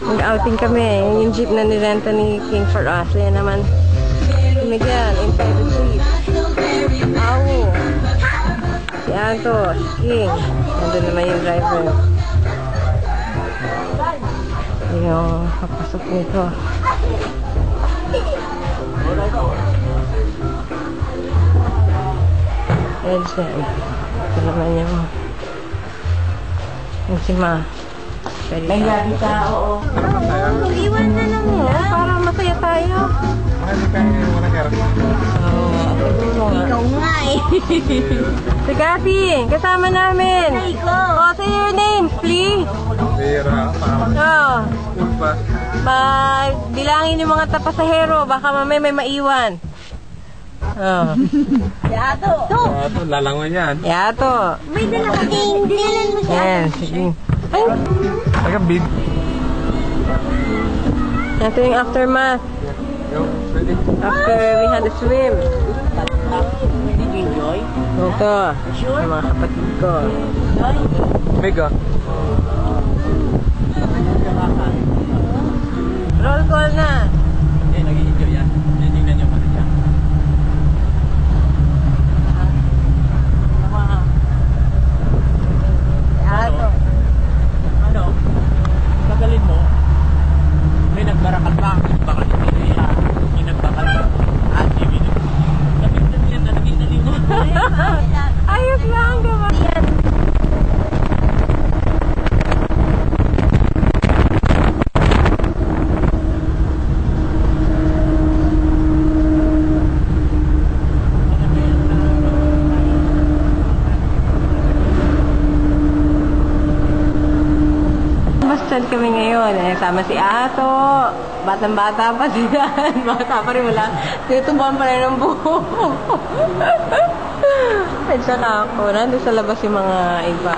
Mag-outing kami. Yung jeep na nirenta ni King for us. Ayan naman. Miguel, inside the jeep. Awo. Si Anto, si King. Nandun naman yung driver. Yung papasok nito. Ayan siya. Ito naman yung si Ma. May gabi ka, oo. Iwan na lang mo. Para masaya tayo. Ikaw nga eh. Si Kathy, kasama namin. Oh, say your name, please. Oh. Bilangin yung mga pasahero. Baka mamaya may maiwan. Oh. Yato. Yato, lalangon yan. Yato. May dala ka ding. Dinalan mo siya. Yan, sige. Ay. Tagabid. Ito yung aftermath. After we had a swim. Did you enjoy? Ito. Sure? Mga kapatid ko. Mega. Roll call na. Eh, nag-i-enjoy yan. Tingnan nyo pala dyan. Ano? Tagalin mo. May nagbarakal ba? Bakal hindi yan. May nagbakal ba? Hindi. Nabignan yan. Nabignan mo. Ayos lang gawa. Yan. Kami ngayon, sama si Ato, batang-bata pa sila, bata pa rin, wala, tinutumbuhan pa rin ng buhok. At saka ako, nandun sa labas yung mga iba.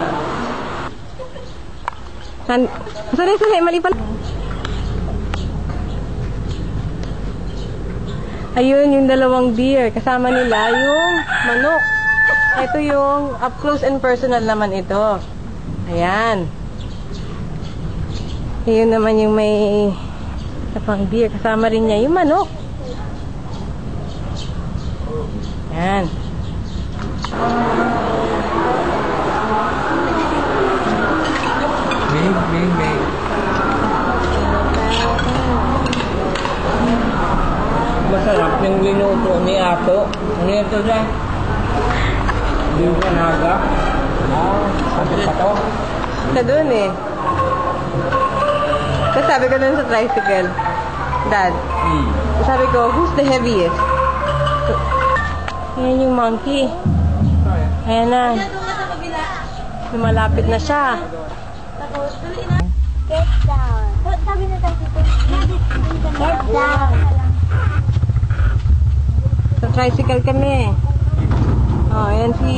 Sorry, mali pala. Ayun, yung dalawang deer, kasama nila yung manok. Ito yung up close and personal naman ito. Ayan. Yun naman yung may tapang beer. Kasama rin niya yung manok. Yan. May. Masarap yung linuto ni Ato. Ano ito dyan? Yung kanaga. Sabi pa to? Sa dun eh. Tapos sabi ko dun sa tricycle, Dad, sabi ko, who's the heaviest? Ayan yung monkey. Ayan na. Lumalapit na siya. Get down. Sabi na tricycle. Get down. Sa tricycle kami. Oh, ayan si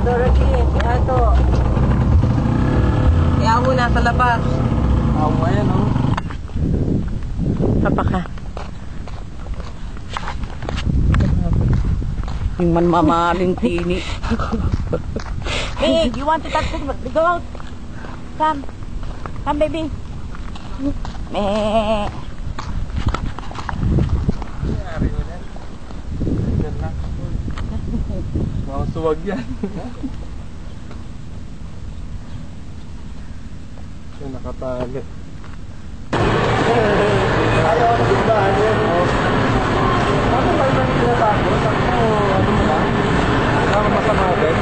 Dorothy, si Ato. Si Ahu nasa labas. Ahu, ayan o. Papaka. Yung manmamaling tini. Hey, you want to touch the goat? Come. Come, baby. Meh. Mga suwag yan. Yung nakatali. Ayaw na biglaan yun. Ano ba yung tinatapos? Ano mo lang? Ano masama din?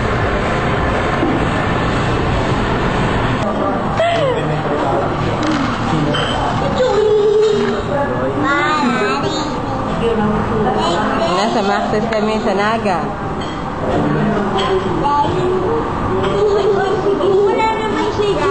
Nasa Maxis kami sa Naga. Wala naman siya.